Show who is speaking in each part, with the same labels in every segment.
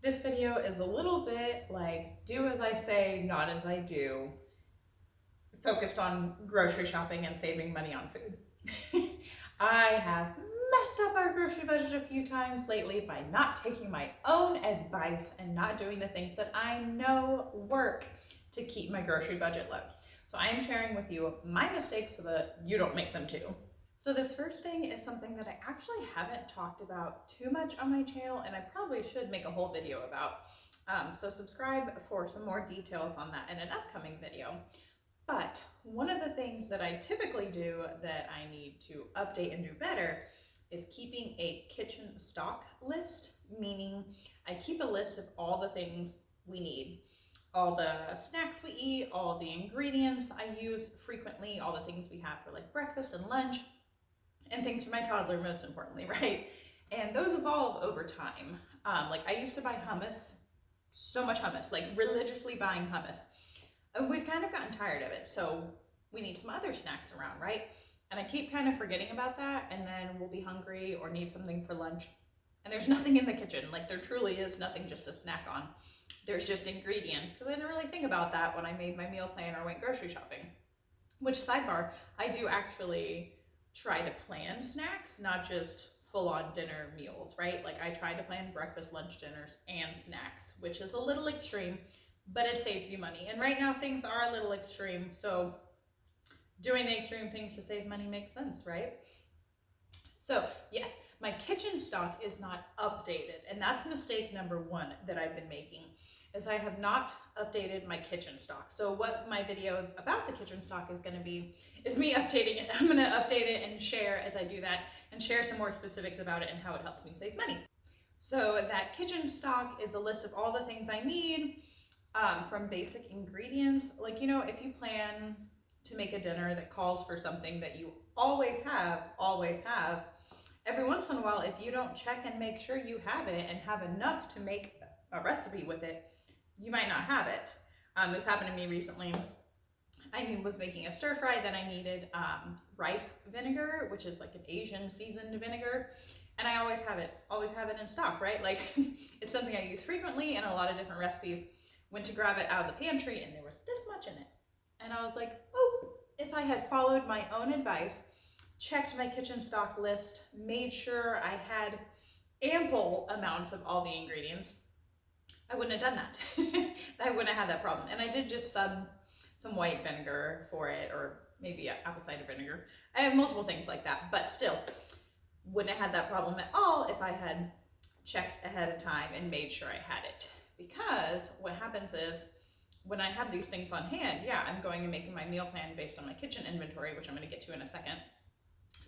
Speaker 1: This video is a little bit like do as I say, not as I do, focused on grocery shopping and saving money on food. I have messed up our grocery budget a few times lately by not taking my own advice and not doing the things that I know work to keep my grocery budget low. So I am sharing with you my mistakes so that you don't make them too. So this first thing is something that I actually haven't talked about too much on my channel, and I probably should make a whole video about. So subscribe for some more details on that in an upcoming video. But one of the things that I typically do that I need to update and do better is keeping a kitchen stock list, meaning I keep a list of all the things we need, all the snacks we eat, all the ingredients I use frequently, all the things we have for like breakfast and lunch, and things for my toddler, most importantly, right? And those evolve over time. Like I used to buy hummus, so much hummus, like religiously buying hummus. And we've kind of gotten tired of it, so we need some other snacks around, right? And I keep kind of forgetting about that, and then we'll be hungry or need something for lunch. And there's nothing in the kitchen. Like there truly is nothing just to snack on. There's just ingredients, because I didn't really think about that when I made my meal plan or went grocery shopping. Which, sidebar, I do actually try to plan snacks, not just full on dinner meals, right? Like I try to plan breakfast, lunch, dinners, and snacks, which is a little extreme, but it saves you money. And right now things are a little extreme, so doing the extreme things to save money makes sense, right? So yes, my kitchen stock is not updated, and that's mistake number one that I've been making, is I have not updated my kitchen stock. So what my video about the kitchen stock is going to be is me updating it. I'm going to update it and share as I do that, and share some more specifics about it and how it helps me save money. So that kitchen stock is a list of all the things I need, from basic ingredients. Like, you know, if you plan to make a dinner that calls for something that you always have, every once in a while, if you don't check and make sure you have it and have enough to make a recipe with it, you might not have it. This happened to me recently. I was making a stir fry that I needed rice vinegar, which is like an Asian seasoned vinegar. And I always have it in stock, right? Like it's something I use frequently in a lot of different recipes. Went to grab it out of the pantry and there was this much in it. And I was like, oh, if I had followed my own advice, checked my kitchen stock list, made sure I had ample amounts of all the ingredients, I wouldn't have done that. I wouldn't have had that problem. And I did just some white vinegar for it, or maybe apple cider vinegar. I have multiple things like that, but still wouldn't have had that problem at all if I had checked ahead of time and made sure I had it. Because what happens is when I have these things on hand, yeah, I'm going and making my meal plan based on my kitchen inventory, which I'm going to get to in a second.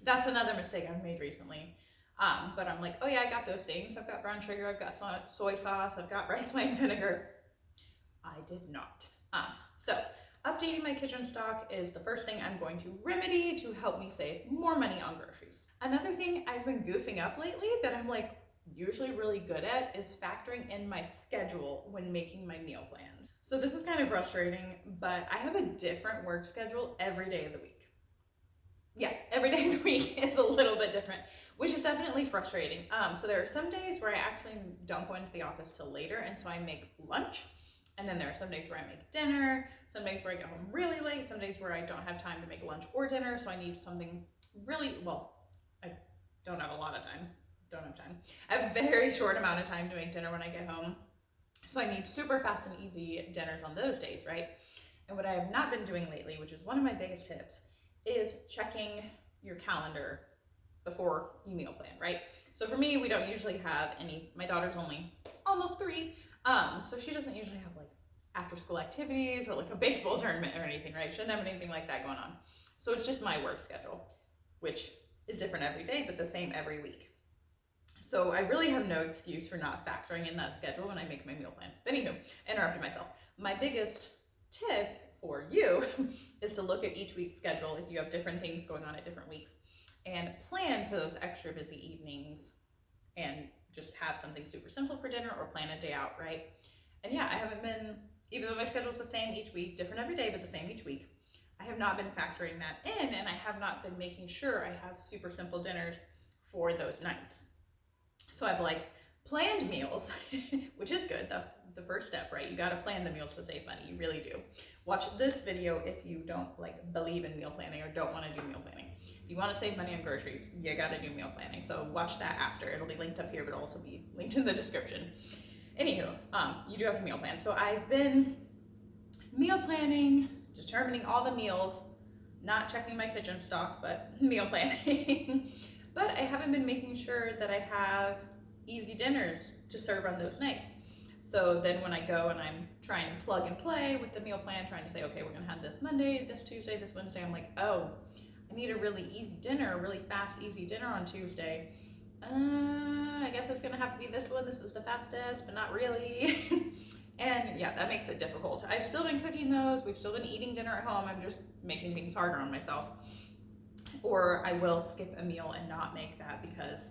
Speaker 1: That's another mistake I've made recently. But I'm like, oh yeah, I got those things. I've got brown sugar, I've got soy sauce, I've got rice wine vinegar. I did not. So updating my kitchen stock is the first thing I'm going to remedy to help me save more money on groceries. Another thing I've been goofing up lately that I'm like usually really good at is factoring in my schedule when making my meal plans. So this is kind of frustrating, but I have a different work schedule every day of the week. Yeah, every day of the week is a little bit different, which is definitely frustrating. So there are some days where I actually don't go into the office till later, and so I make lunch. And then there are some days where I make dinner, some days where I get home really late, some days where I don't have time to make lunch or dinner, so I need something really, well, I don't have a lot of time, I have a very short amount of time to make dinner when I get home. So I need super fast and easy dinners on those days, right? And what I have not been doing lately, which is one of my biggest tips, is checking your calendar before you meal plan, right? So for me, we don't usually have any, my daughter's only almost 3, so she doesn't usually have like after school activities or like a baseball tournament or anything, right? She doesn't have anything like that going on. So it's just my work schedule, which is different every day, but the same every week. So I really have no excuse for not factoring in that schedule when I make my meal plans. Anywho, interrupted myself. My biggest tip for you is to look at each week's schedule if you have different things going on at different weeks, and plan for those extra busy evenings, and just have something super simple for dinner or plan a day out, right? And yeah, I haven't been, even though my schedule's the same each week, different every day, but the same each week, I have not been factoring that in, and I have not been making sure I have super simple dinners for those nights. So I've like planned meals, which is good. That's the first step, right? You got to plan the meals to save money. You really do. Watch this video if you don't like believe in meal planning or don't want to do meal planning. If you want to save money on groceries, you got to do meal planning. So watch that after. It'll be linked up here, but it'll also be linked in the description. Anywho, you do have to meal plan. So I've been meal planning, determining all the meals, not checking my kitchen stock, but meal planning. But I haven't been making sure that I have easy dinners to serve on those nights. So then when I go and I'm trying to plug and play with the meal plan, trying to say, okay, we're gonna have this Monday, this Tuesday, this Wednesday, I'm like, oh, I need a really easy dinner, a really fast, easy dinner on Tuesday. I guess it's gonna have to be this one. This is the fastest, but not really. And yeah, that makes it difficult. I've still been cooking those. We've still been eating dinner at home. I'm just making things harder on myself. Or I will skip a meal and not make that because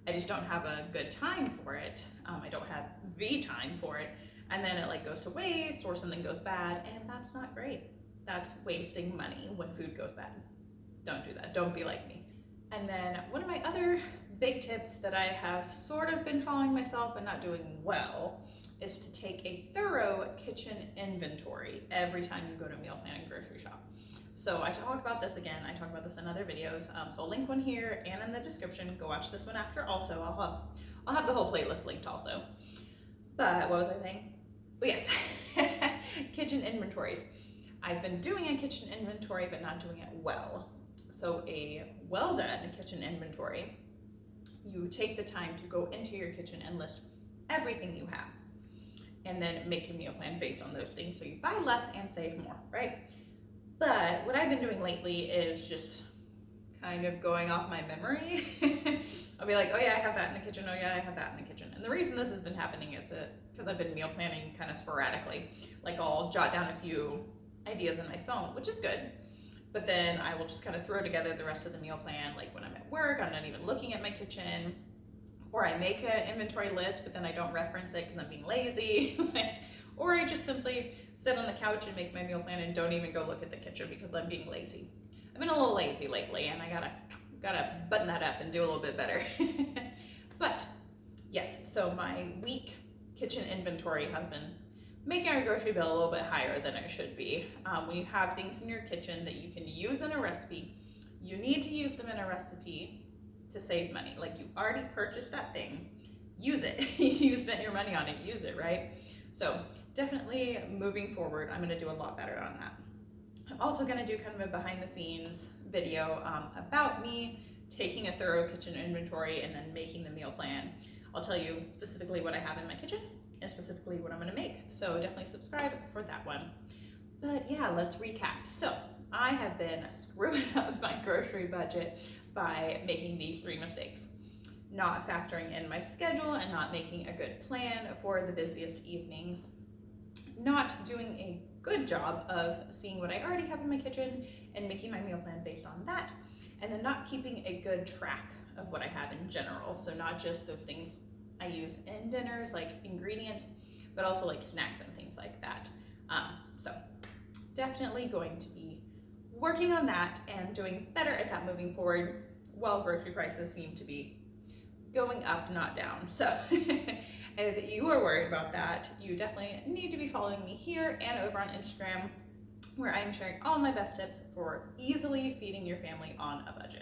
Speaker 1: I just don't have a good time for it. I don't have the time for it. And then it like goes to waste or something goes bad, and that's not great. That's wasting money when food goes bad. Don't do that. Don't be like me. And then one of my other big tips that I have sort of been following myself but not doing well is to take a thorough kitchen inventory every time you go to meal plan and grocery shop. So I talk about this again. I talk about this in other videos. So I'll link one here and in the description. Go watch this one after. Also, I'll have the whole playlist linked also. But what was I saying? Oh yes, kitchen inventories. I've been doing a kitchen inventory but not doing it well. So a well done kitchen inventory, you take the time to go into your kitchen and list everything you have, and then make a meal plan based on those things so you buy less and save more, right? But what I've been doing lately is just kind of going off my memory. I'll be like, oh yeah, I have that in the kitchen. Oh yeah, I have that in the kitchen. And the reason this has been happening is because I've been meal planning kind of sporadically. Like I'll jot down a few ideas in my phone, which is good. But then I will just kind of throw together the rest of the meal plan. Like when I'm at work, I'm not even looking at my kitchen. Or I make an inventory list, but then I don't reference it because I'm being lazy. Or I just simply sit on the couch and make my meal plan and don't even go look at the kitchen because I'm being lazy. I've been a little lazy lately, and I gotta button that up and do a little bit better. But yes, so my week kitchen inventory has been making our grocery bill a little bit higher than it should be. When you have things in your kitchen that you can use in a recipe, you need to use them in a recipe to save money. Like you already purchased that thing, use it. You spent your money on it, use it, right? So definitely moving forward, I'm gonna do a lot better on that. I'm also gonna do kind of a behind the scenes video about me taking a thorough kitchen inventory and then making the meal plan. I'll tell you specifically what I have in my kitchen and specifically what I'm gonna make. So definitely subscribe for that one. But yeah, let's recap. So I have been screwing up my grocery budget by making these 3 mistakes. Not factoring in my schedule and not making a good plan for the busiest evenings. Not doing a good job of seeing what I already have in my kitchen and making my meal plan based on that. And then not keeping a good track of what I have in general. So not just those things I use in dinners, like ingredients, but also like snacks and things like that. So definitely going to be working on that and doing better at that moving forward, while grocery prices seem to be going up, not down. So if you are worried about that, you definitely need to be following me here and over on Instagram, where I'm sharing all my best tips for easily feeding your family on a budget.